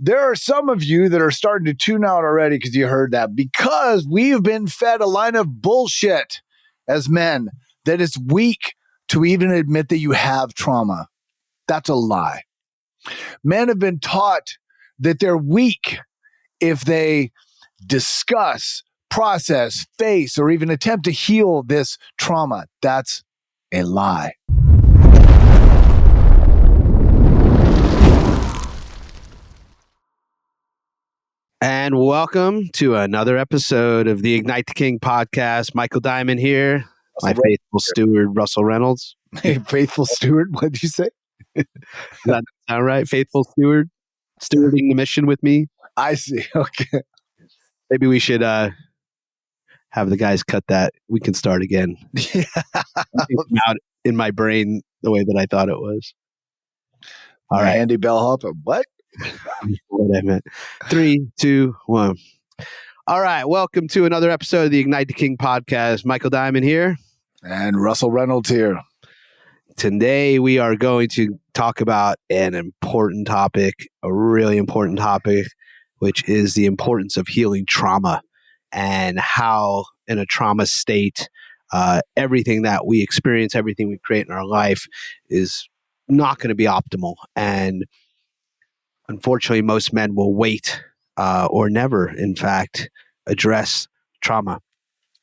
there are some of you that are starting to tune out already because you heard that, because we've been fed a line of bullshit as men that it's weak to even admit that you have trauma. That's a lie. Men have been taught that they're weak if they discuss, process, face, or even attempt to heal this trauma. That's a lie. And welcome to another episode of the Ignite the King podcast. Michael Diamond here, my faithful steward, Russell Reynolds. Hey, faithful steward, what did you say? Does that sound right? Faithful steward, stewarding the mission with me. I see. Okay. Maybe we should have the guys cut that. We can start again. Yeah. Out in my brain the way that I thought it was. All right. Andy Bellhop. What? What I meant. 3, 2, 1. All right. Welcome to another episode of the Ignite the King podcast. Michael Diamond here. And Russell Reynolds here. Today, we are going to talk about an important topic, a really important topic, which is the importance of healing trauma and how in a trauma state, everything that we experience, everything we create in our life is not going to be optimal. And unfortunately, most men will wait or never, in fact, address trauma.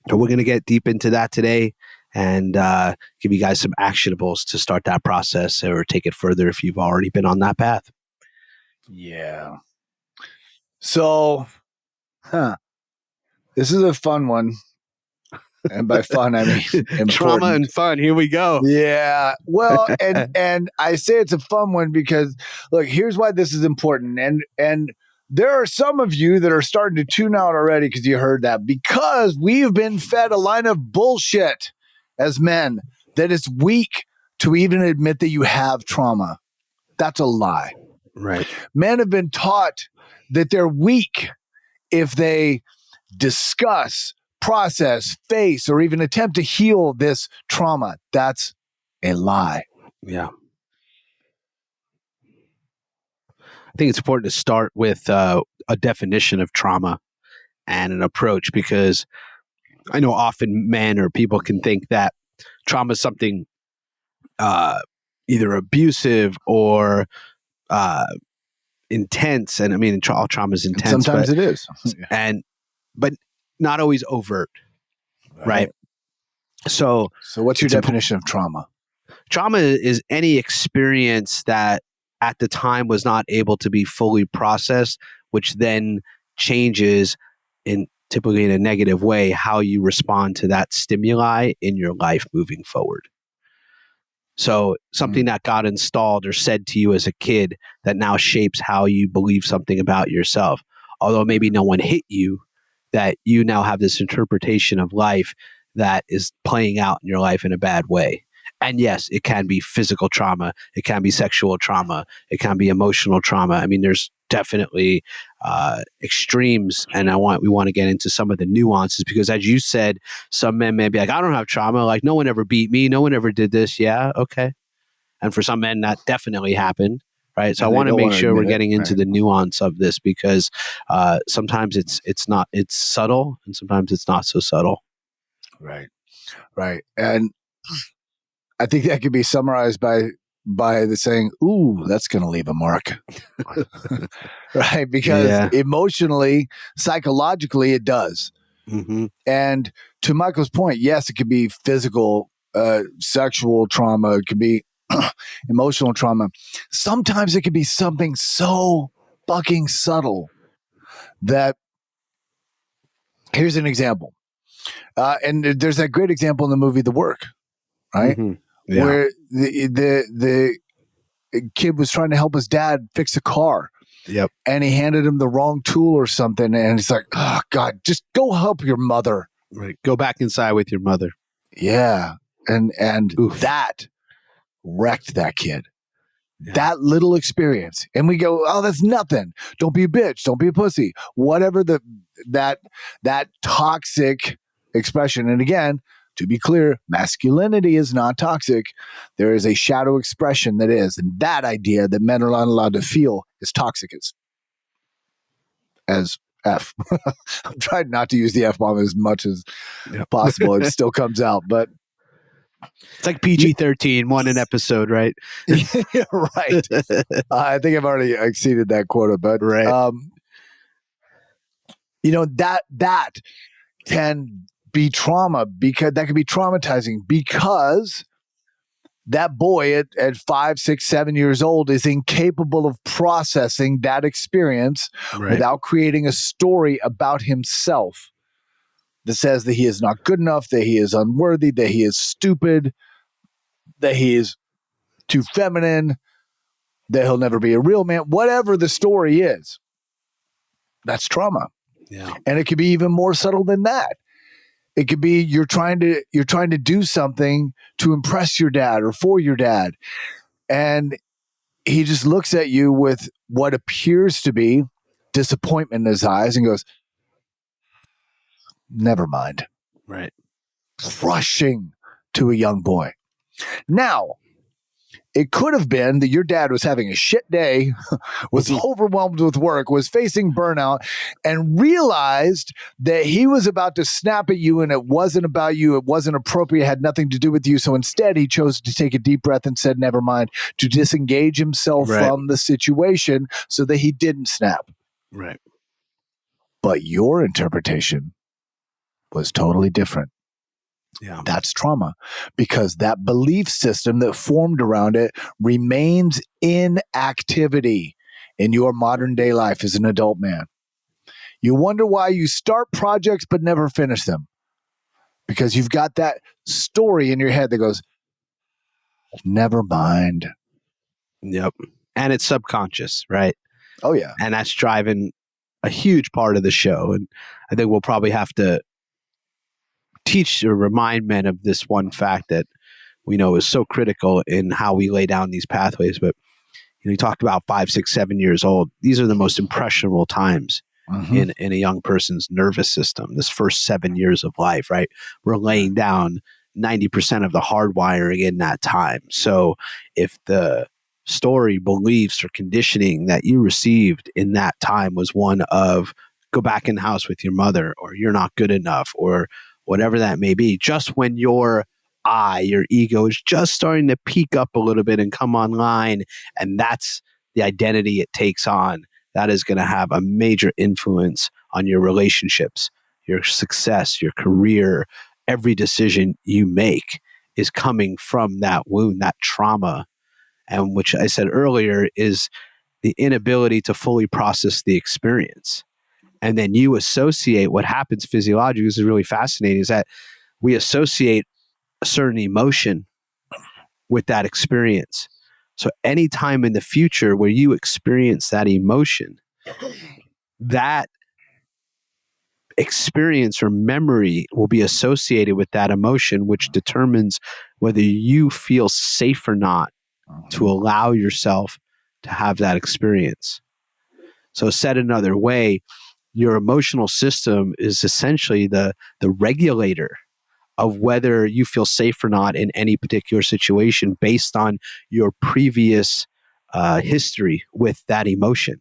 So we're going to get deep into that today and give you guys some actionables to start that process or take it further if you've already been on that path. Yeah. So, this is a fun one. And by fun, I mean important. Trauma and fun. Here we go. Yeah. Well, and I say it's a fun one because, look, here's why this is important. And there are some of you that are starting to tune out already because you heard that, because we've been fed a line of bullshit as men that it's weak to even admit that you have trauma. That's a lie. Right. Men have been taught that they're weak if they discuss, process, face, or even attempt to heal this trauma. That's a lie. Yeah. I think it's important to start with a definition of trauma and an approach, because I know often men or people can think that trauma is something either abusive or intense. And I mean, all trauma is intense. Sometimes it is. But not always overt, right? So what's your definition of trauma? Trauma is any experience that at the time was not able to be fully processed, which then changes typically in a negative way how you respond to that stimuli in your life moving forward. So something that got installed or said to you as a kid that now shapes how you believe something about yourself, although maybe no one hit you, that you now have this interpretation of life that is playing out in your life in a bad way. And yes, it can be physical trauma. It can be sexual trauma. It can be emotional trauma. I mean, there's definitely extremes, and we want to get into some of the nuances, because as you said, some men may be like, I don't have trauma. Like, no one ever beat me. No one ever did this. Yeah, okay. And for some men, that definitely happened. Right. So I want to make sure we're getting into the nuance of this, because sometimes it's subtle and sometimes it's not so subtle. Right. Right. And I think that could be summarized by the saying, ooh, that's going to leave a mark. Right. Because emotionally, psychologically, it does. Mm-hmm. And to Michael's point, yes, it could be physical, sexual trauma. It could be emotional trauma. Sometimes it could be something so fucking subtle that, here's an example. And there's that great example in the movie The Work, right? Mm-hmm. Yeah. Where the kid was trying to help his dad fix a car. Yep. And he handed him the wrong tool or something. And he's like, oh, God, just go help your mother. Right. Go back inside with your mother. Yeah. And that wrecked that kid. Yeah. That little experience. And we go, oh, that's nothing. Don't be a bitch. Don't be a pussy. Whatever that toxic expression. And again, to be clear, masculinity is not toxic. There is a shadow expression that is. And that idea that men are not allowed to feel is toxic. as F. I'm trying not to use the F bomb as much as possible. It still comes out, but it's like PG-13, one an episode, right? yeah, right. I think I've already exceeded that quota, but Right. that can be trauma, because that can be traumatizing, because that boy at 5, 6, 7 years old is incapable of processing that experience without creating a story about himself that says that he is not good enough, that he is unworthy, that he is stupid, that he is too feminine, that he'll never be a real man. Whatever the story is, that's trauma. Yeah. And it could be even more subtle than that. It could be you're trying to do something to impress your dad or for your dad, and he just looks at you with what appears to be disappointment in his eyes and goes, never mind. Right. Crushing to a young boy. Now, it could have been that your dad was having a shit day, was overwhelmed with work, was facing burnout, and realized that he was about to snap at you and it wasn't about you. It wasn't appropriate. It had nothing to do with you. So instead, he chose to take a deep breath and said, never mind, to disengage himself from the situation so that he didn't snap. Right. But your interpretation was totally different. Yeah. That's trauma, because that belief system that formed around it remains in activity in your modern day life as an adult man. You wonder why you start projects but never finish them, because you've got that story in your head that goes, never mind. Yep. And it's subconscious, right? Oh, yeah. And that's driving a huge part of the show. And I think we'll probably have to teach or remind men of this one fact that we know is so critical in how we lay down these pathways. But you talked about 5, 6, 7 years old. These are the most impressionable times in a young person's nervous system. This first 7 years of life, right? We're laying down 90% of the hardwiring in that time. So if the story, beliefs, or conditioning that you received in that time was one of go back in the house with your mother, or you're not good enough, or whatever that may be, just when your ego is just starting to peak up a little bit and come online, and that's the identity it takes on, that is going to have a major influence on your relationships, your success, your career. Every decision you make is coming from that wound, that trauma, and which I said earlier is the inability to fully process the experience. And then you associate what happens physiologically. This is really fascinating, is that we associate a certain emotion with that experience. So any time in the future where you experience that emotion, that experience or memory will be associated with that emotion, which determines whether you feel safe or not to allow yourself to have that experience. So said another way, your emotional system is essentially the regulator of whether you feel safe or not in any particular situation based on your previous history with that emotion.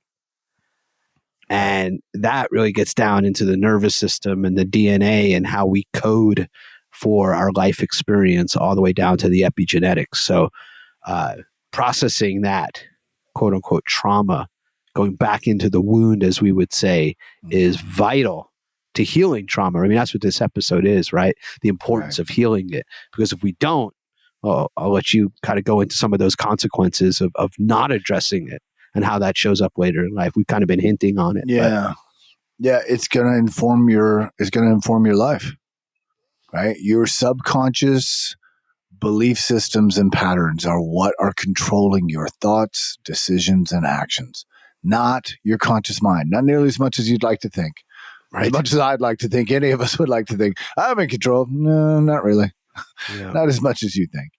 And that really gets down into the nervous system and the DNA and how we code for our life experience all the way down to the epigenetics. So processing that quote unquote trauma, going back into the wound, as we would say, is vital to healing trauma. I mean, that's what this episode is, right? The importance of healing it. Because if we don't, I'll let you kind of go into some of those consequences of not addressing it and how that shows up later in life. We've kind of been hinting on it. Yeah. Yeah. It's going to inform your life, right? Your subconscious belief systems and patterns are what are controlling your thoughts, decisions, and actions, not your conscious mind. Not nearly as much as you'd like to think. Right. As much as I'd like to think, any of us would like to think, I'm in control. No, not really. Yeah. Not as much as you think.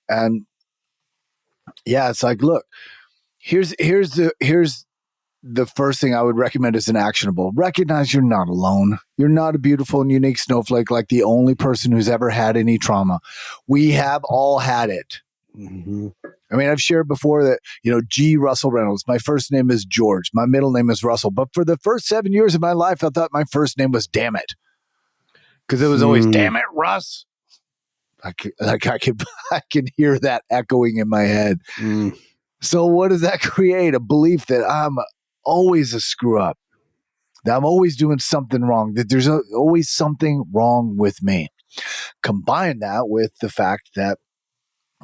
And yeah, it's like, look, here's the first thing I would recommend as an actionable. Recognize you're not alone. You're not a beautiful and unique snowflake like the only person who's ever had any trauma. We have all had it. I mean, I've shared before that, G. Russell Reynolds, my first name is George. My middle name is Russell. But for the first 7 years of my life, I thought my first name was Damn It. Because it was always, Damn it, Russ. I can hear that echoing in my head. So what does that create? A belief that I'm always a screw up, that I'm always doing something wrong, that there's always something wrong with me. Combine that with the fact that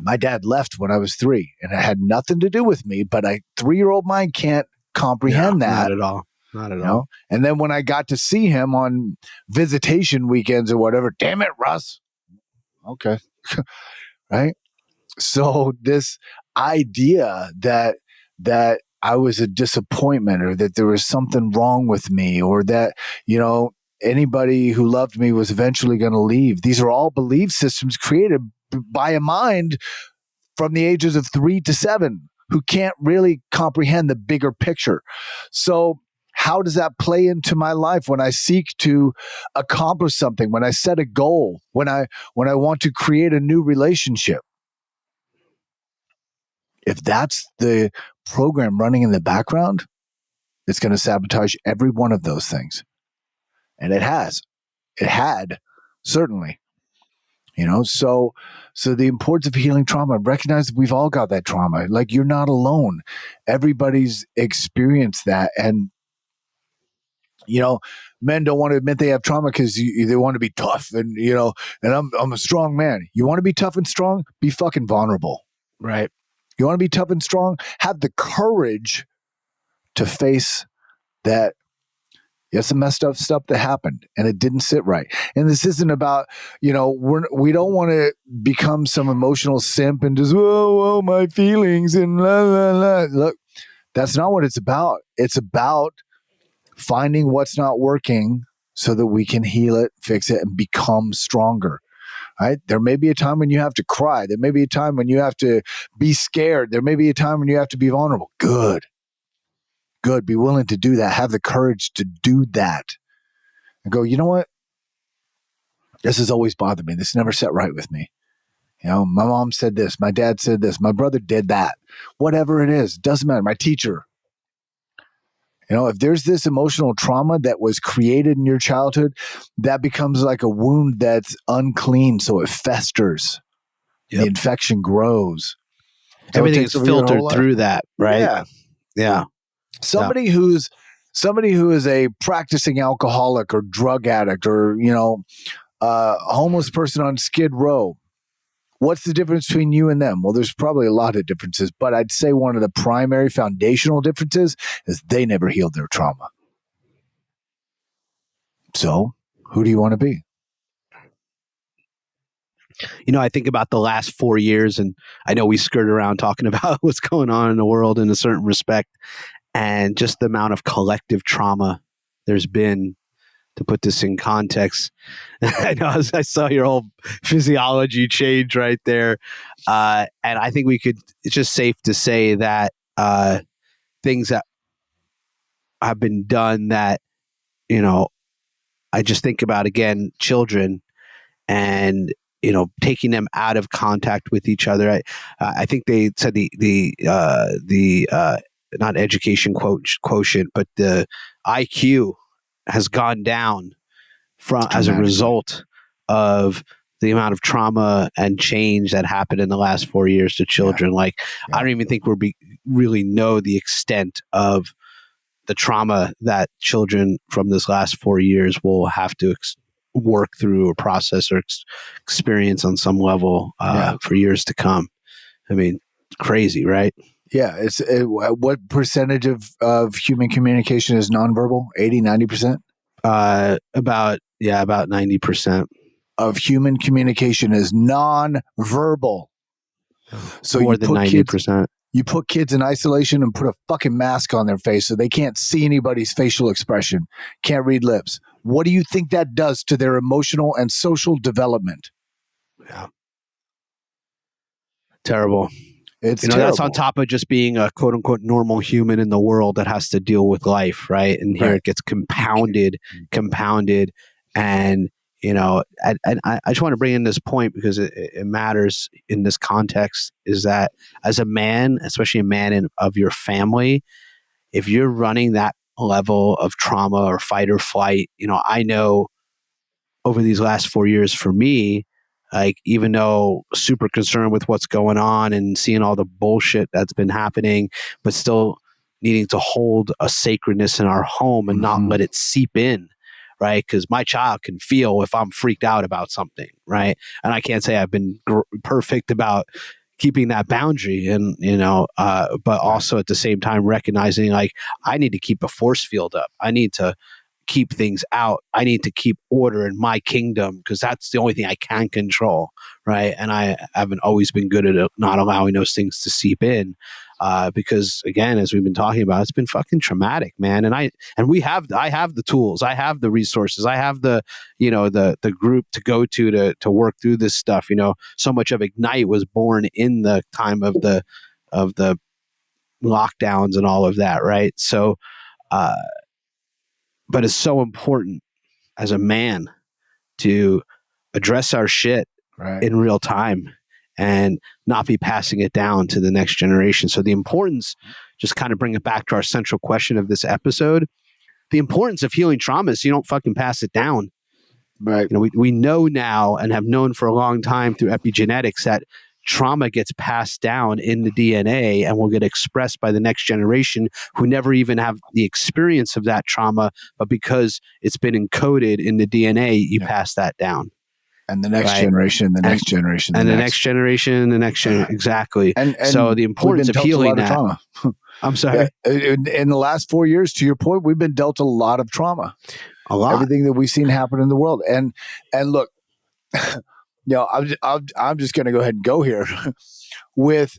my dad left when I was 3, and it had nothing to do with me, but a 3-year-old mind can't comprehend that. Not at all. Not at all. And then when I got to see him on visitation weekends or whatever, damn it, Russ. Okay. Right. So this idea that I was a disappointment, or that there was something wrong with me, or that, anybody who loved me was eventually going to leave. These are all belief systems created by a mind from the ages of 3 to 7 who can't really comprehend the bigger picture. So how does that play into my life when I seek to accomplish something, when I set a goal, when I want to create a new relationship? If that's the program running in the background, it's going to sabotage every one of those things. And it had, certainly. So the importance of healing trauma, recognize that we've all got that trauma. Like, you're not alone. Everybody's experienced that. And, men don't want to admit they have trauma because they want to be tough and, and I'm a strong man. You want to be tough and strong? Be fucking vulnerable. Right. You want to be tough and strong? Have the courage to face that. Yes, some messed up stuff that happened and it didn't sit right. And this isn't about, we don't want to become some emotional simp and just, whoa, my feelings and la, la, la. Look, that's not what it's about. It's about finding what's not working so that we can heal it, fix it, and become stronger. Right? There may be a time when you have to cry. There may be a time when you have to be scared. There may be a time when you have to be vulnerable. Good. Be willing to do that. Have the courage to do that. And go, you know what? This has always bothered me. This never sat right with me. My mom said this. My dad said this. My brother did that. Whatever it is, doesn't matter. My teacher. If there's this emotional trauma that was created in your childhood, that becomes like a wound that's unclean. So it festers. Yep. The infection grows. Everything is filtered through that, right? Yeah. Somebody who is a practicing alcoholic or drug addict, or a homeless person on Skid Row, what's the difference between you and them? Well, there's probably a lot of differences, but I'd say one of the primary foundational differences is they never healed their trauma. So who do you want to be? I think about the last 4 years, and I know we skirt around talking about what's going on in the world in a certain respect, and just the amount of collective trauma there's been. To put this in context, I know I saw your whole physiology change right there, and I think it's just safe to say that things that have been done that, I just think about, again, children, and taking them out of contact with each other. I think they said the not education quotient, but the IQ has gone down as a result of the amount of trauma and change that happened in the last 4 years to children. I don't even think really know the extent of the trauma that children from this last 4 years will have to work through or process or experience on some level for years to come. I mean, crazy, right? Yeah. What percentage of human communication is nonverbal? 80, 90%? About 90% of human communication is nonverbal. So more than 90%. You put kids in isolation and put a fucking mask on their face so they can't see anybody's facial expression, can't read lips. What do you think that does to their emotional and social development? Yeah. Terrible. It's terrible. That's on top of just being a quote unquote normal human in the world that has to deal with life, right? And here it gets compounded, and And I just want to bring in this point because it matters in this context, is that as a man, especially a man of your family, if you're running that level of trauma or fight or flight, I know over these last 4 years for me, like, even though super concerned with what's going on and seeing all the bullshit that's been happening, but still needing to hold a sacredness in our home and not let it seep in, right? Because my child can feel if I'm freaked out about something, right? And I can't say I've been perfect about keeping that boundary, and but also at the same time recognizing, like, I need to keep a force field up. I need to keep things out. I need to keep order in my kingdom because that's the only thing I can control, right? And I haven't always been good at not allowing those things to seep in, because again, as we've been talking about, it's been fucking traumatic, man. And I have the tools, I have the resources, I have the the group to go to work through this stuff. So much of Ignite was born in the time of the lockdowns and all of that, right? So but it's so important as a man to address our shit in real time and not be passing it down to the next generation. So the importance, just kind of bring it back to our central question of this episode, the importance of healing trauma is you don't fucking pass it down. Right. We know now and have known for a long time through epigenetics that trauma gets passed down in the DNA and will get expressed by the next generation who never even have the experience of that trauma, but because it's been encoded in the DNA, you pass that down. And the next generation, the next generation, and the next generation, the next generation, exactly. And so the importance of healing that. Trauma. I'm sorry. In the last 4 years, to your point, we've been dealt a lot of trauma. A lot. Everything that we've seen happen in the world, and look, I'm just going to go ahead and go here with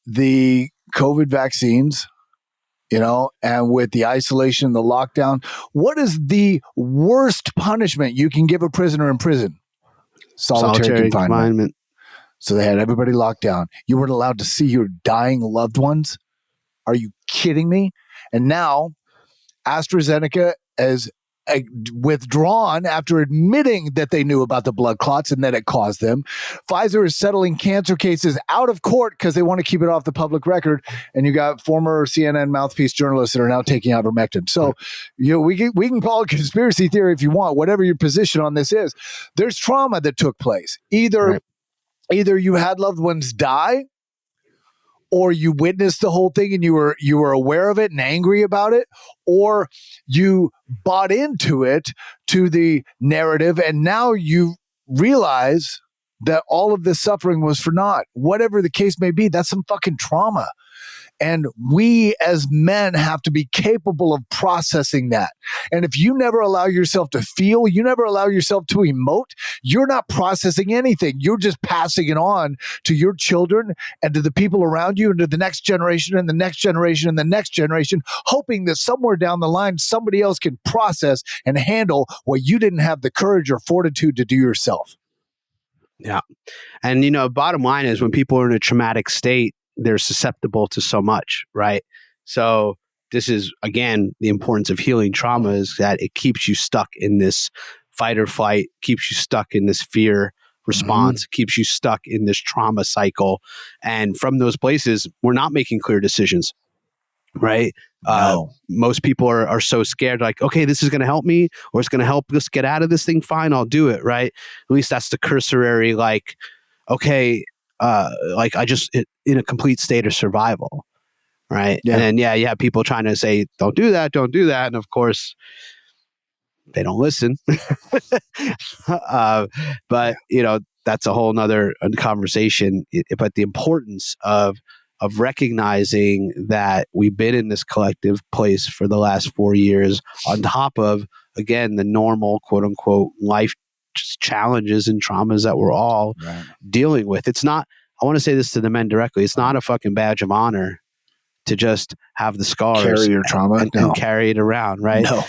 the COVID vaccines, and with the isolation, the lockdown. What is the worst punishment you can give a prisoner in prison? Solitary confinement. So they had everybody locked down. You weren't allowed to see your dying loved ones. Are you kidding me? And now AstraZeneca has withdrawn after admitting that they knew about the blood clots and that it caused them. Pfizer is settling cancer cases out of court because they want to keep it off the public record. And you got former CNN mouthpiece journalists that are now taking ivermectin. So we can call it conspiracy theory if you want, whatever your position on this is. There's trauma that took place. Either you had loved ones die, or you witnessed the whole thing and you were aware of it and angry about it, or you bought into it, to the narrative, and now you realize that all of this suffering was for naught. Whatever the case may be, that's some fucking trauma. And we as men have to be capable of processing that. And if you never allow yourself to feel, you never allow yourself to emote, you're not processing anything. You're just passing it on to your children and to the people around you and to the next generation and the next generation and the next generation, hoping that somewhere down the line, somebody else can process and handle what you didn't have the courage or fortitude to do yourself. Yeah. And, bottom line is when people are in a traumatic state, they're susceptible to so much, right? So this is, again, the importance of healing trauma, is that it keeps you stuck in this fight or flight, keeps you stuck in this fear response, keeps you stuck in this trauma cycle. And from those places, we're not making clear decisions, right? No. Most people are so scared, like, okay, this is going to help me, or it's going to help us get out of this thing. Fine, I'll do it, right? At least that's the cursory, like, okay, like I just in a complete state of survival, right? Yeah. And then you have people trying to say, don't do that, and of course they don't listen. But that's a whole nother conversation. But the importance of recognizing that we've been in this collective place for the last 4 years, on top of, again, the normal quote unquote life challenges and traumas that we're all dealing with. It's not, I want to say this to the men directly, it's not a fucking badge of honor to just have the scars, carry your trauma, and carry it around, right? No.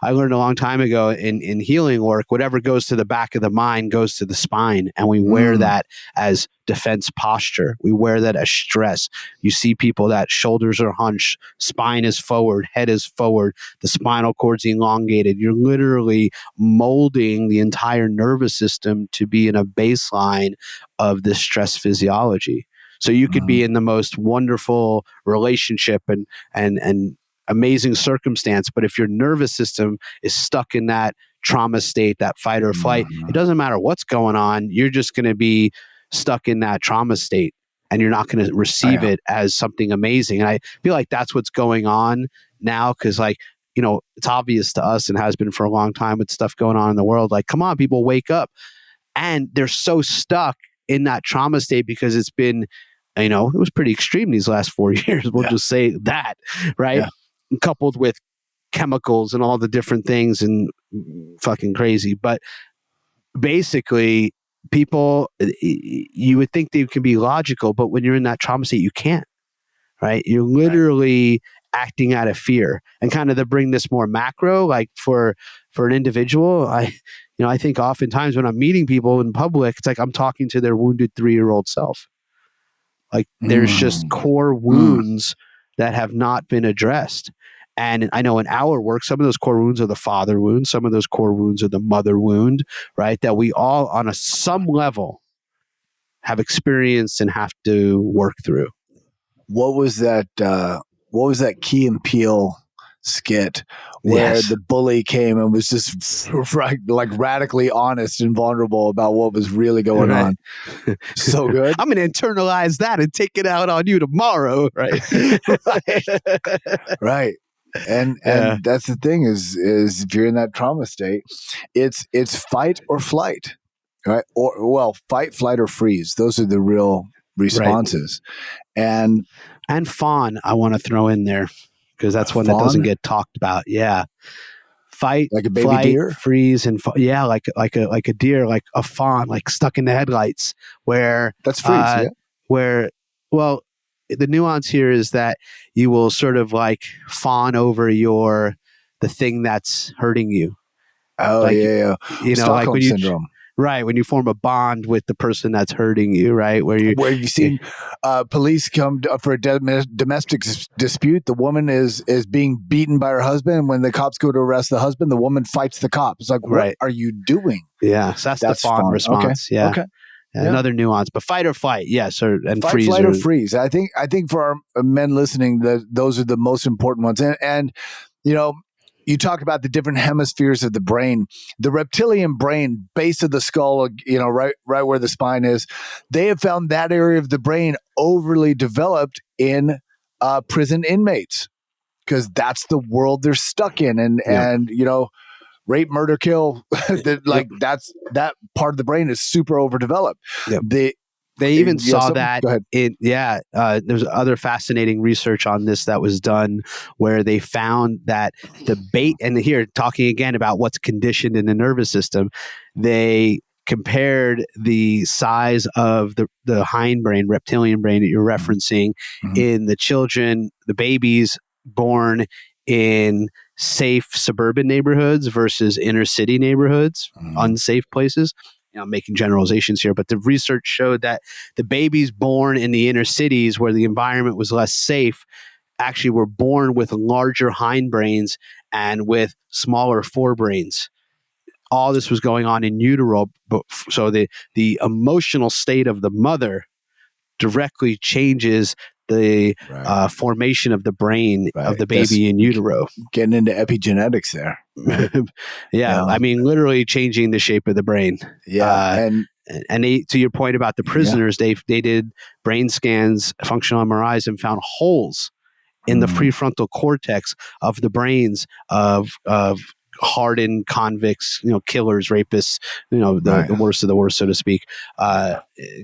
I learned a long time ago in healing work, whatever goes to the back of the mind goes to the spine, and we wear that as defense posture. We wear that as stress. You see people that shoulders are hunched, spine is forward, head is forward, the spinal cord's elongated. You're literally molding the entire nervous system to be in a baseline of this stress physiology. So you could be in the most wonderful relationship and amazing circumstance, but if your nervous system is stuck in that trauma state, that fight or flight, it doesn't matter what's going on. You're just going to be stuck in that trauma state, and you're not going to receive it as something amazing. And I feel like that's what's going on now, because it's obvious to us and has been for a long time with stuff going on in the world. Like, come on, people, wake up. And they're so stuck in that trauma state because it's been, it was pretty extreme these last 4 years. We'll just say that, right? Yeah. Coupled with chemicals and all the different things and fucking crazy. But basically, people, you would think they can be logical, but when you're in that trauma state, you can't, right? You're literally acting out of fear. And kind of to bring this more macro, like for an individual, I think oftentimes when I'm meeting people in public, it's like I'm talking to their wounded 3-year-old self. Like there's just core wounds that have not been addressed. And I know in our work, some of those core wounds are the father wound. Some of those core wounds are the mother wound, right? That we all on some level have experienced and have to work through. What was that Key and Peele skit where the bully came and was just like radically honest and vulnerable about what was really going on? So good. I'm going to internalize that and take it out on you tomorrow, right? Right. And that's the thing is if you're in that trauma state, it's fight or flight, right? Or fight, flight, or freeze. Those are the real responses. Right. And fawn, I want to throw in there because that's one that doesn't get talked about. Yeah. Fight, like a baby flight, deer, freeze, and like a deer, like a fawn, like stuck in the headlights. Where that's freeze. The nuance here is that you will sort of like fawn over the thing that's hurting you. Oh, like, yeah. Stockholm like when syndrome. Right, when you form a bond with the person that's hurting you, right? Where you've seen police come for a domestic dispute. The woman is being beaten by her husband, and when the cops go to arrest the husband, the woman fights the cop. It's like, what are you doing? Yeah, so that's the fawn response. Okay. Yeah. Okay. Yeah. Another nuance, but fight or flight, yes, and fight, freeze. Flight or freeze. I think for our men listening, those are the most important ones. And you talk about the different hemispheres of the brain. The reptilian brain, base of the skull, right where the spine is. They have found that area of the brain overly developed in prison inmates because that's the world they're stuck in, and rape, murder, kill. That's that part of the brain is super overdeveloped. Yep. They even saw that there's other fascinating research on this that was done where they found that and here talking again about what's conditioned in the nervous system, they compared the size of the hindbrain, reptilian brain that you're referencing in the babies born in safe suburban neighborhoods versus inner city neighborhoods, unsafe places. I'm making generalizations here, but the research showed that the babies born in the inner cities where the environment was less safe actually were born with larger hindbrains and with smaller forebrains. All this was going on in utero, so the emotional state of the mother directly changes the formation of the brain of the baby in utero. Getting into epigenetics there. Right? I mean, literally changing the shape of the brain. Yeah. And they, to your point about the prisoners, they did brain scans, functional MRIs, and found holes in the prefrontal cortex of the brains of hardened convicts, killers, rapists, the worst of the worst, so to speak,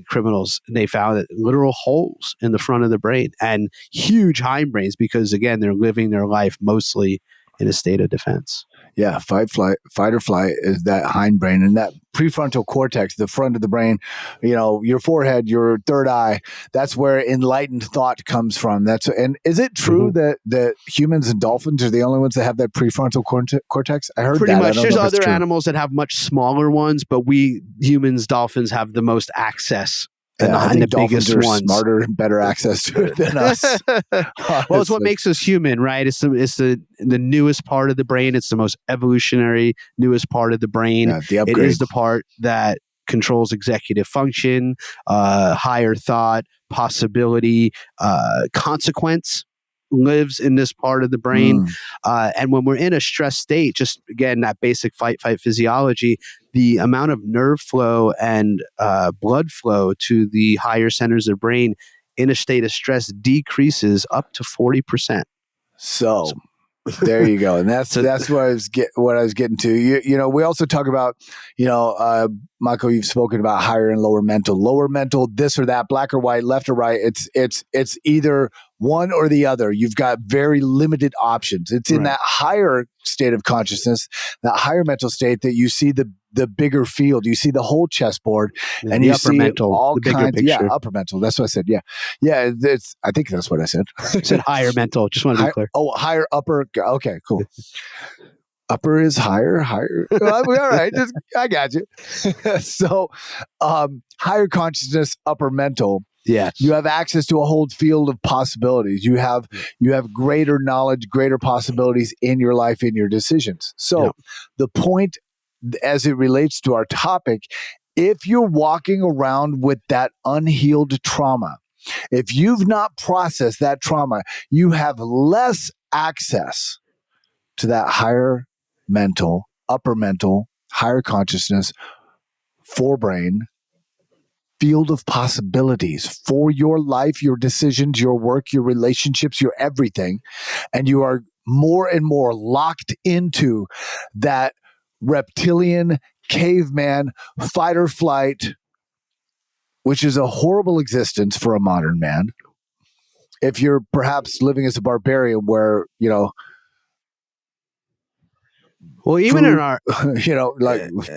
criminals. They found literal holes in the front of the brain and huge hindbrains because, again, they're living their life mostly in a state of defense. Yeah, fight or flight is that hindbrain, and that prefrontal cortex, the front of the brain, your forehead, your third eye. That's where enlightened thought comes from. And is it true that humans and dolphins are the only ones that have that prefrontal cortex? I heard Pretty that. much. I don't There's know if it's other true. animals that have much smaller ones, but we humans, dolphins, have the most access. Yeah, I think the dolphins biggest are ones. smarter and better access to it than us. Well, it's what makes us human, right? It's the newest part of the brain. It's the most evolutionary, newest part of the brain. Yeah, the It upgrade. is the part that controls executive function, higher thought, possibility, consequence lives in this part of the brain. And when we're in a stress state, just again, that basic fight physiology, the amount of nerve flow and blood flow to the higher centers of the brain in a state of stress decreases up to 40%. So there you go. And that's what I was getting to. We also talk about, Michael, you've spoken about higher and lower mental, this or that, black or white, left or right. It's either one or the other. You've got very limited options. It's in that higher state of consciousness, that higher mental state, that you see the bigger field. You see the whole chessboard, and you see mental, all the bigger kinds. Picture. Yeah, upper mental. That's what I said. Yeah. I think that's what I said. I said higher mental. Just want to be clear. Oh, higher, upper. Okay, cool. Upper is higher. All right, I got you. So, higher consciousness, upper mental. Yes. You have access to a whole field of possibilities. You have greater knowledge, greater possibilities in your life, in your decisions. So the point, as it relates to our topic, if you're walking around with that unhealed trauma, if you've not processed that trauma, you have less access to that higher mental, upper mental, higher consciousness, forebrain field of possibilities for your life, your decisions, your work, your relationships, your everything. And you are more and more locked into that reptilian, caveman, fight or flight, which is a horrible existence for a modern man. If you're perhaps living as a barbarian where, well, even food, in our,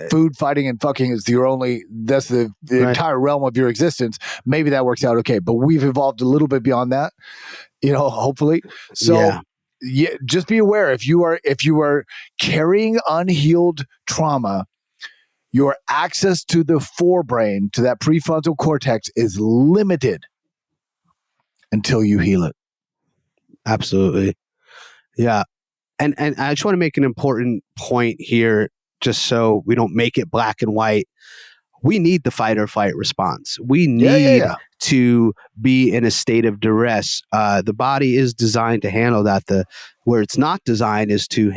food, fighting, and fucking is that's the entire realm of your existence. Maybe that works out okay, but we've evolved a little bit beyond that, hopefully. So just be aware, if you are carrying unhealed trauma, your access to the forebrain, to that prefrontal cortex, is limited until you heal it. Absolutely. Yeah. And I just want to make an important point here, just so we don't make it black and white. We need the fight or flight response. We need to be in a state of duress. The body is designed to handle that. Where it's not designed is to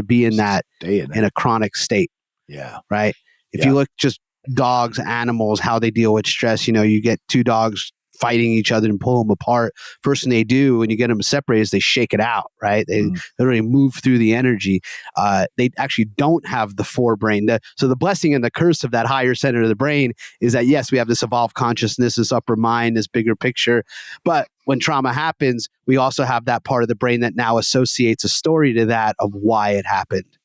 be in that in a chronic state. Yeah. Right. If you look just dogs, animals, how they deal with stress, you get two dogs fighting each other and pull them apart. First thing they do when you get them separated is they shake it out, right? They literally move through the energy. They actually don't have the forebrain. So the blessing and the curse of that higher center of the brain is that, yes, we have this evolved consciousness, this upper mind, this bigger picture. But when trauma happens, we also have that part of the brain that now associates a story to that of why it happened.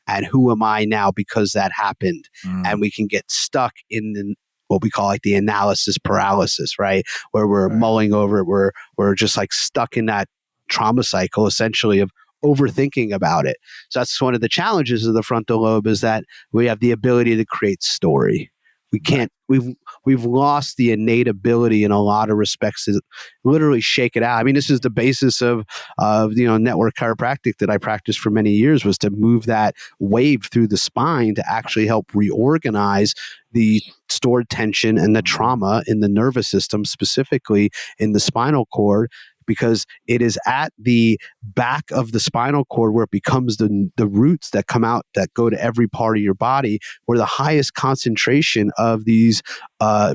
And who am I now because that happened? And we can get stuck in what we call the analysis paralysis, right? Where we're mulling over it. We're just stuck in that trauma cycle, essentially, of overthinking about it. So that's one of the challenges of the frontal lobe, is that we have the ability to create story. We can't, we've lost the innate ability in a lot of respects to literally shake it out. I mean, this is the basis of network chiropractic that I practiced for many years, was to move that wave through the spine to actually help reorganize the stored tension and the trauma in the nervous system, specifically in the spinal cord, because it is at the back of the spinal cord where it becomes the roots that come out, that go to every part of your body, where the highest concentration of these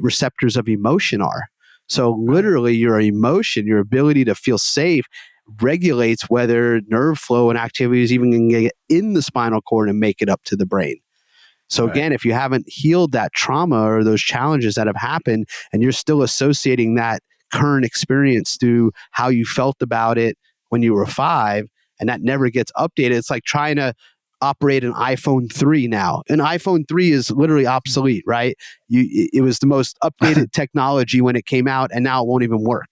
receptors of emotion are. So literally your emotion, your ability to feel safe, regulates whether nerve flow and activities even can get in the spinal cord and make it up to the brain. So again, if you haven't healed that trauma or those challenges that have happened, and you're still associating that current experience through how you felt about it when you were 5, and that never gets updated, it's like trying to operate an iPhone 3 now. An iPhone 3 is literally obsolete, right? It was the most updated technology when it came out, and now it won't even work.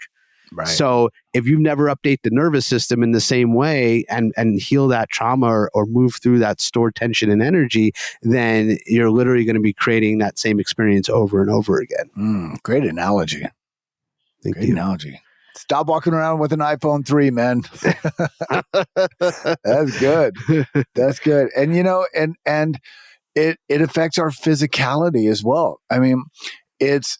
Right. So if you never update the nervous system in the same way and heal that trauma or move through that stored tension and energy, then you're literally going to be creating that same experience over and over again. Great analogy. Thank Great you. analogy. Stop walking around with an iPhone 3, man. That's good. That's good. And, you know, and it affects our physicality as well. I mean, it's,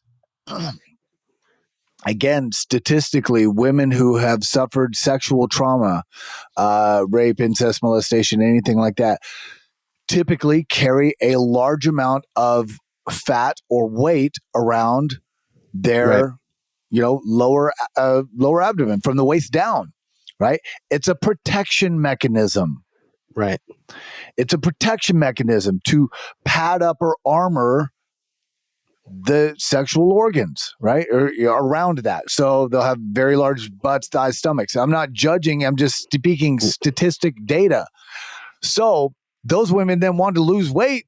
again, statistically, women who have suffered sexual trauma, rape, incest, molestation, anything like that, typically carry a large amount of fat or weight around their, Right. you know, lower abdomen from the waist down, right? It's a protection mechanism. Right. It's a protection mechanism to pad up or armor the sexual organs, right? Or around that. So they'll have very large butts, thighs, stomachs. I'm not judging. I'm just speaking statistic data. So those women then want to lose weight.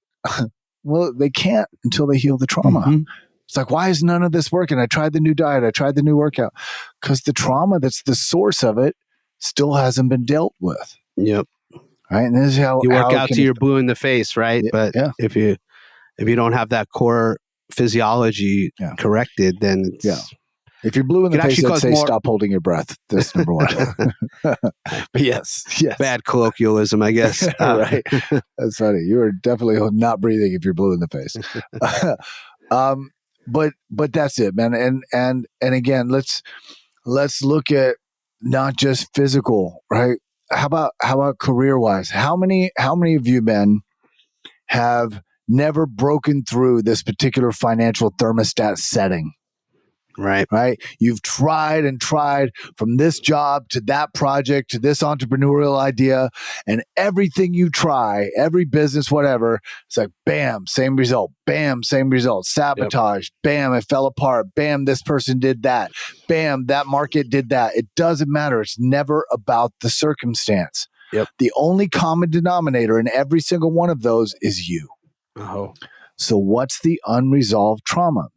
Well, they can't until they heal the trauma. Mm-hmm. It's like, why is none of this working? I tried the new diet. I tried the new workout. Because the trauma that's the source of it still hasn't been dealt with. Yep. Right. And this is how you work how out till you're blue in the face, right? Yeah, But yeah. if you don't have that core physiology corrected, then it's, if you're blue in the It face, actually I'd cause say more- stop holding your breath. That's number one. But yes. bad colloquialism, I guess. Right. That's funny. You are definitely not breathing if you're blue in the face. But that's it, man. And again, let's look at not just physical, right? How about career wise? How many of you men have never broken through this particular financial thermostat setting? Right. You've tried and tried from this job to that project to this entrepreneurial idea, and everything you try, every business, whatever, it's like, bam, same result, bam, same result, sabotage, bam, it fell apart, bam, this person did that, bam, that market did that. It doesn't matter. It's never about the circumstance. The only common denominator in every single one of those is you. So what's the unresolved trauma?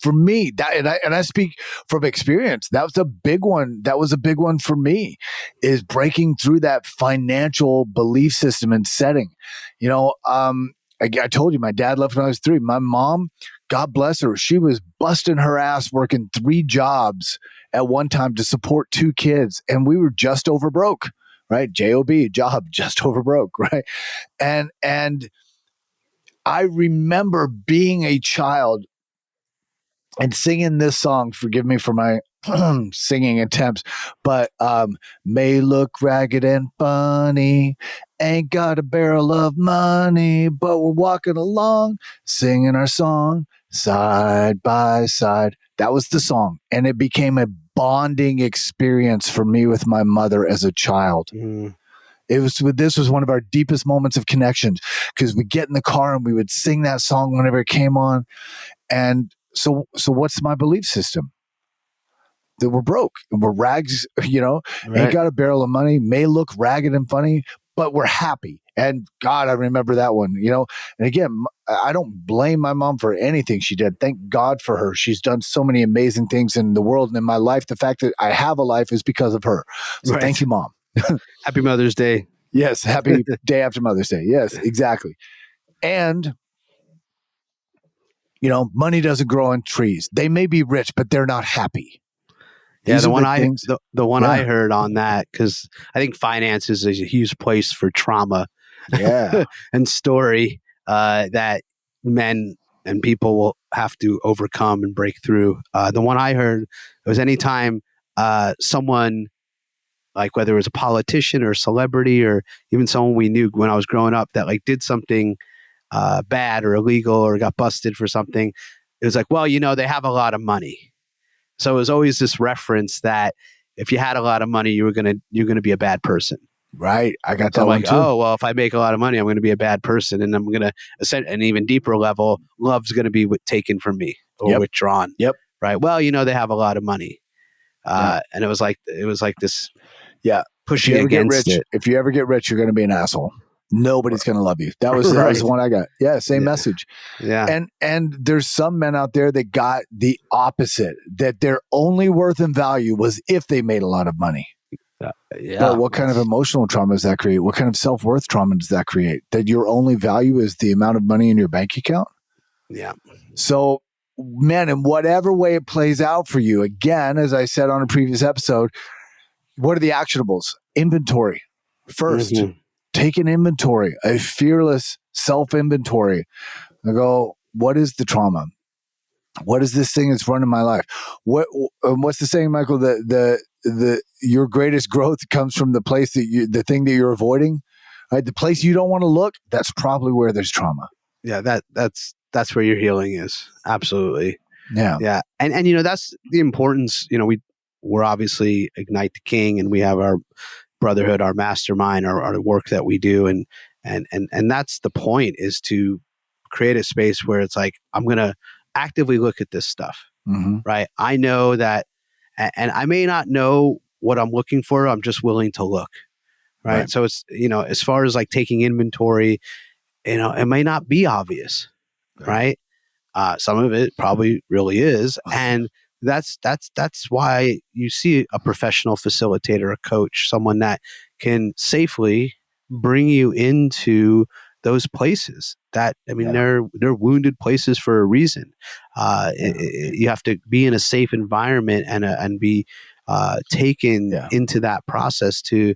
For me, that and I speak from experience. That was a big one. That was a big one for me, is breaking through that financial belief system and setting. You know, I told you my dad left when I was 3. My mom, God bless her, she was busting her ass working 3 jobs at one time to support 2 kids, and we were just over broke, right? job, just over broke, right? And I remember being a child and singing this song. Forgive me for my singing attempts, but may look ragged and funny, ain't got a barrel of money, but we're walking along singing our song side by side. That was the song, and it became a bonding experience for me with my mother as a child. This was one of our deepest moments of connection, because we get in the car and we would sing that song whenever it came on. And so what's my belief system? That we're broke and we're rags, you know, ain't got a barrel of money, may look ragged and funny, but we're happy. And God, I remember that one, you know. And again, I don't blame my mom for anything she did. Thank God for her. She's done so many amazing things in the world and in my life. The fact that I have a life is because of her. So thank you, Mom. Happy Mother's Day. Yes. Happy day after Mother's Day. Yes, exactly. And you know, money doesn't grow on trees. They may be rich, but they're not happy. The one I heard on that, because I think finance is a huge place for trauma and story that men and people will have to overcome and break through. The one I heard was anytime someone, like whether it was a politician or a celebrity or even someone we knew when I was growing up, that like did something bad or illegal or got busted for something, it was like, well, you know, they have a lot of money. So it was always this reference that if you had a lot of money, you're gonna be a bad person. Right. I got that I'm one like, too. oh, well, if I make a lot of money, I'm going to be a bad person. And I'm going to ascend an even deeper level. Love's going to be taken from me or withdrawn. Right. Well, you know, they have a lot of money. And it was like this. Yeah. pushing against it. If you ever get rich, you're going to be an asshole. Nobody's going to love you. That was Right. the one I got. Yeah, same message. Yeah. And there's some men out there that got the opposite, that their only worth and value was if they made a lot of money. Yeah. But what kind of emotional trauma does that create? What kind of self-worth trauma does that create? That your only value is the amount of money in your bank account? Yeah. So, man, in whatever way it plays out for you, again, as I said on a previous episode, what are the actionables? Inventory. First, take an inventory, a fearless self-inventory. I go, what is the trauma? What is this thing that's running my life? What's the saying, Michael? Your greatest growth comes from the place the thing that you're avoiding, right? The place you don't want to look. That's probably where there's trauma. Yeah, that's where your healing is. Absolutely. Yeah. Yeah. And you know, that's the importance. You know, we're obviously Ignite the King, and we have our brotherhood, our mastermind, our work that we do, and that's the point, is to create a space where it's like, I'm gonna actively look at this stuff. Right. I know that, and I may not know what I'm looking for. I'm just willing to look. Right. So it's, you know, as far as like taking inventory, you know, it may not be obvious. Right. Some of it probably really is. And that's why you see a professional facilitator, a coach, someone that can safely bring you into those places that, I mean, they're wounded places for a reason. You have to be in a safe environment and be taken into that process to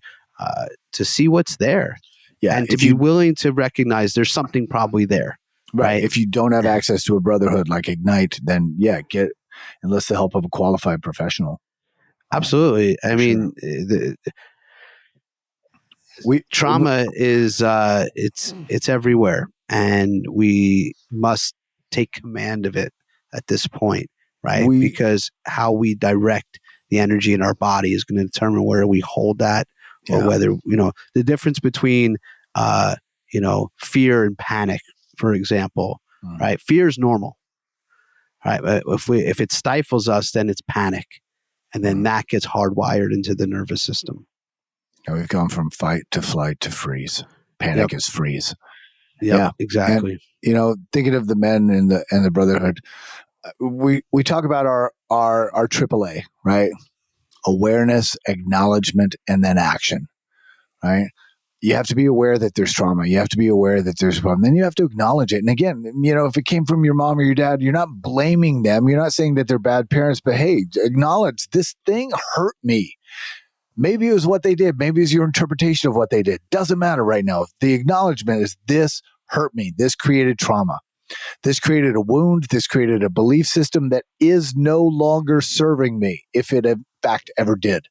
see what's there. Yeah. And to be willing to recognize there's something probably there. Right. If you don't have access to a brotherhood like Ignite, then enlist the help of a qualified professional. Absolutely. I mean, trauma is it's everywhere, and we must take command of it at this point, right? Because how we direct the energy in our body is going to determine where we hold that, or whether, you know, the difference between you know, fear and panic, for example, right? Fear is normal, right? But if it stifles us, then it's panic, and then that gets hardwired into the nervous system. We've gone from fight to flight to freeze. Panic is freeze. Yeah, exactly. And, you know, thinking of the men and the brotherhood, we talk about our AAA, right? Awareness, acknowledgement, and then action, right? You have to be aware that there's trauma. You have to be aware that there's a problem. Then you have to acknowledge it. And again, you know, if it came from your mom or your dad, you're not blaming them. You're not saying that they're bad parents, but hey, acknowledge this thing hurt me. Maybe it was what they did. Maybe it's your interpretation of what they did. Doesn't matter right now. The acknowledgement is, this hurt me. This created trauma. This created a wound. This created a belief system that is no longer serving me, if it in fact ever did.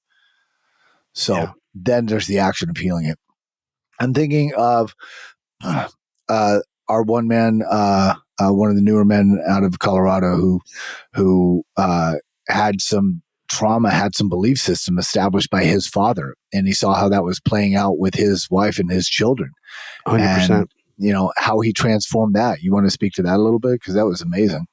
So then there's the action of healing it. I'm thinking of our one man, one of the newer men out of Colorado who had some trauma, had some belief system established by his father, and he saw how that was playing out with his wife and his children. 100%. And, you know, how he transformed that. You want to speak to that a little bit? Because that was amazing.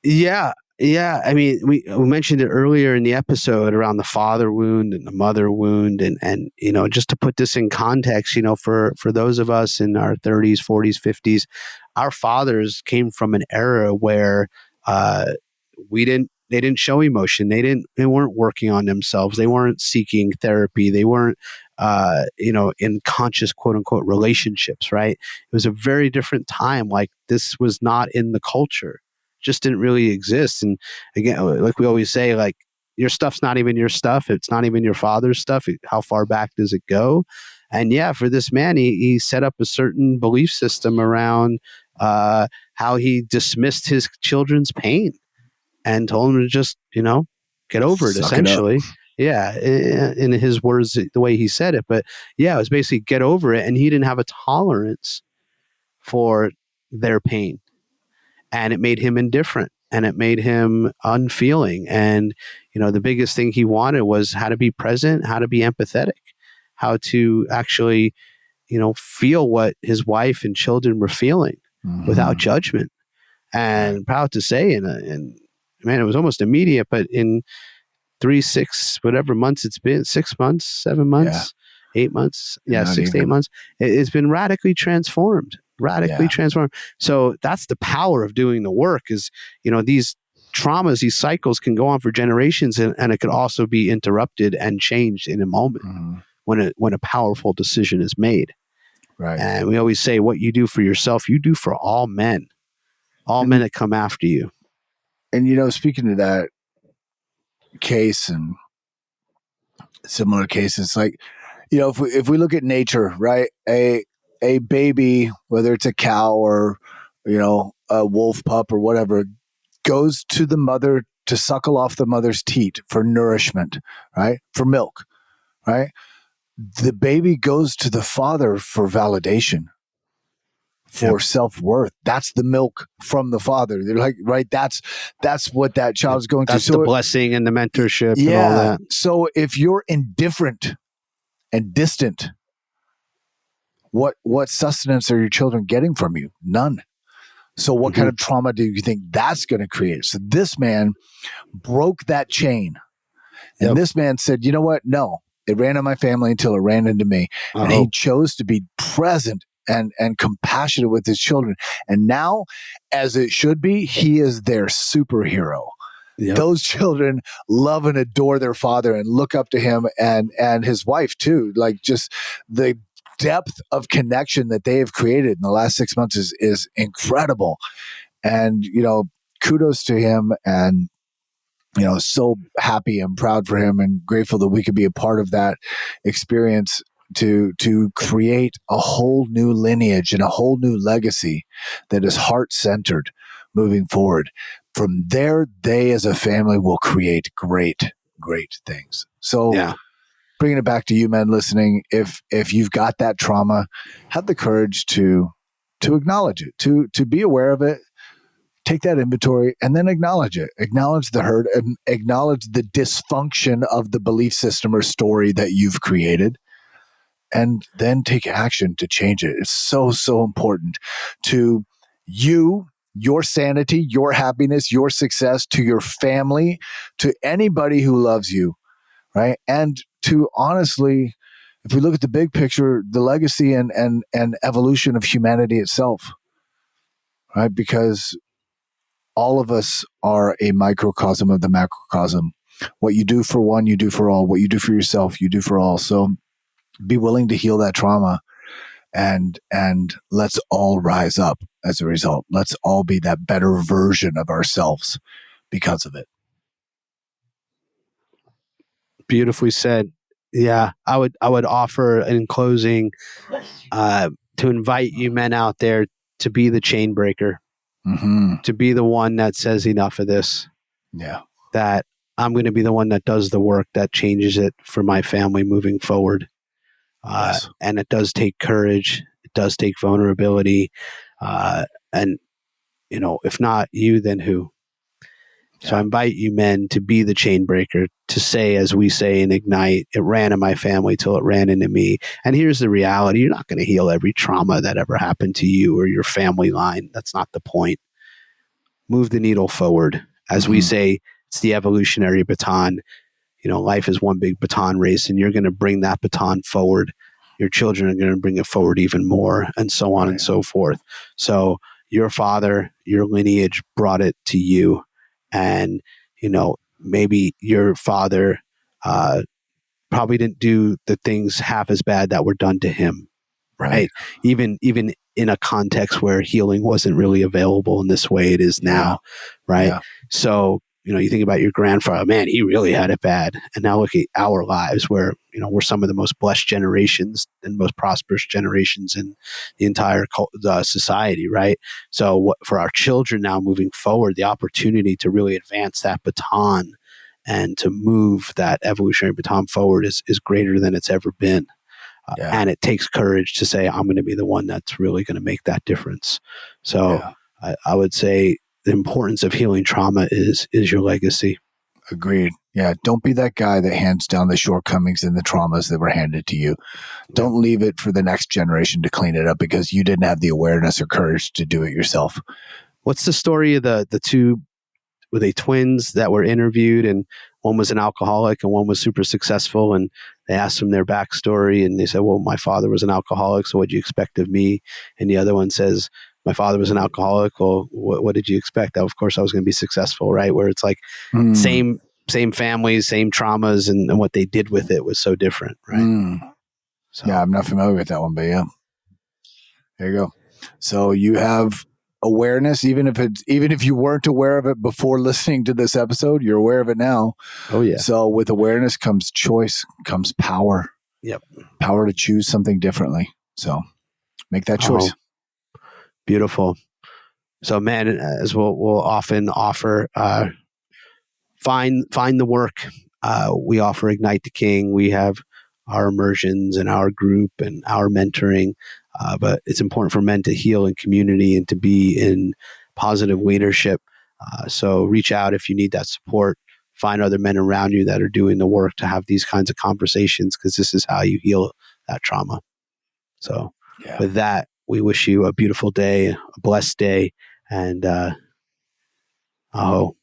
Yeah. Yeah. I mean, we mentioned it earlier in the episode around the father wound and the mother wound. And, you know, just to put this in context, you know, for those of us in our 30s, 40s, 50s, our fathers came from an era where they didn't show emotion. They weren't working on themselves. They weren't seeking therapy. They weren't, you know, in conscious, quote unquote, relationships, right? It was a very different time. Like, this was not in the culture, just didn't really exist. And again, like we always say, like, your stuff's not even your stuff. It's not even your father's stuff. How far back does it go? And yeah, for this man, he set up a certain belief system around how he dismissed his children's pain and told him to just, you know, get over it, essentially. Yeah, in his words, the way he said it. But yeah, it was basically get over it. And he didn't have a tolerance for their pain. And it made him indifferent, and it made him unfeeling. And, you know, the biggest thing he wanted was how to be present, how to be empathetic, how to actually, you know, feel what his wife and children were feeling without judgment. And proud to say, and man, it was almost immediate, but in 3, 6, whatever months it's been, 6 months, 7 months, 8 months. Yeah, Not 6 to 8 even. months. It's been radically transformed. So that's the power of doing the work is, these traumas, these cycles can go on for generations, and it could also be interrupted and changed in a moment when a powerful decision is made. Right. And we always say, what you do for yourself, you do for all men that come after you. And, speaking to that case and similar cases, like, if we look at nature, right, a baby, whether it's a cow or, a wolf pup or whatever, goes to the mother to suckle off the mother's teat for nourishment, right? For milk, right? The baby goes to the father for validation, for self-worth. That's the milk from the father. They're like, right? That's what that child's going That's to. the blessing and the mentorship and all that. So if you're indifferent and distant, what sustenance are your children getting from you? None. So what kind of trauma do you think that's going to create? So this man broke that chain. And this man said, you know what? No, it ran in my family until it ran into me. And he chose to be present and compassionate with his children. And now, as it should be, he is their superhero. Those children love and adore their father and look up to him and his wife too. Like, just the depth of connection that they have created in the last 6 months is incredible. And, kudos to him, and, so happy and proud for him and grateful that we could be a part of that experience to create a whole new lineage and a whole new legacy that is heart-centered moving forward. From there, they as a family will create great, great things. So bringing it back to you men listening, if you've got that trauma, have the courage to acknowledge it, to be aware of it, take that inventory, and then acknowledge it. Acknowledge the hurt, and acknowledge the dysfunction of the belief system or story that you've created, and then take action to change it. It's so, so important to you, your sanity, your happiness, your success, to your family, to anybody who loves you, right? And to honestly, if we look at the big picture, the legacy and evolution of humanity itself, right? Because all of us are a microcosm of the macrocosm. What you do for one, you do for all. What you do for yourself, you do for all. So be willing to heal that trauma, and let's all rise up as a result. Let's all be that better version of ourselves because of it. Beautifully said. Yeah, I would offer in closing to invite you men out there to be the chain breaker, to be the one that says enough of this. Yeah. That I'm going to be the one that does the work that changes it for my family moving forward. And it does take courage. It does take vulnerability. And, if not you, then who? So I invite you men to be the chain breaker, to say, as we say in Ignite, it ran in my family till it ran into me. And here's the reality. You're not going to heal every trauma that ever happened to you or your family line. That's not the point. Move the needle forward. As we say, it's the evolutionary baton. Life is one big baton race, and you're going to bring that baton forward. Your children are going to bring it forward even more, and so on and so forth. So your father, your lineage brought it to you. And, maybe your father probably didn't do the things half as bad that were done to him. Right. Even in a context where healing wasn't really available in this way it is now. Right. Yeah. So, you think about your grandfather, man, he really had it bad. And now look at our lives where, we're some of the most blessed generations and most prosperous generations in the entire society. Right. So for our children now moving forward, the opportunity to really advance that baton and to move that evolutionary baton forward is greater than it's ever been. And it takes courage to say, I'm going to be the one that's really going to make that difference. So I would say the importance of healing trauma is your legacy. Agreed. Yeah. Don't be that guy that hands down the shortcomings and the traumas that were handed to you. Don't leave it for the next generation to clean it up because you didn't have the awareness or courage to do it yourself. What's the story of the two? they twins that were interviewed, and one was an alcoholic and one was super successful. And they asked them their backstory, and they said, well, my father was an alcoholic, so what do you expect of me? And the other one says, my father was an alcoholic. Well, what did you expect? Of course, I was going to be successful, right? Where it's like same families, same traumas, and what they did with it was so different, right? So, yeah, I'm not familiar with that one, but yeah, there you go. So you have awareness, even if you weren't aware of it before listening to this episode, you're aware of it now. Oh yeah. So with awareness comes choice, comes power. Yep. Power to choose something differently. So make that choice. Beautiful. So, man, as we'll often offer, find the work. We offer Ignite the King. We have our immersions and our group and our mentoring. But it's important for men to heal in community and to be in positive leadership. So reach out if you need that support. Find other men around you that are doing the work to have these kinds of conversations, because this is how you heal that trauma. So with that, we wish you a beautiful day, a blessed day, and aho.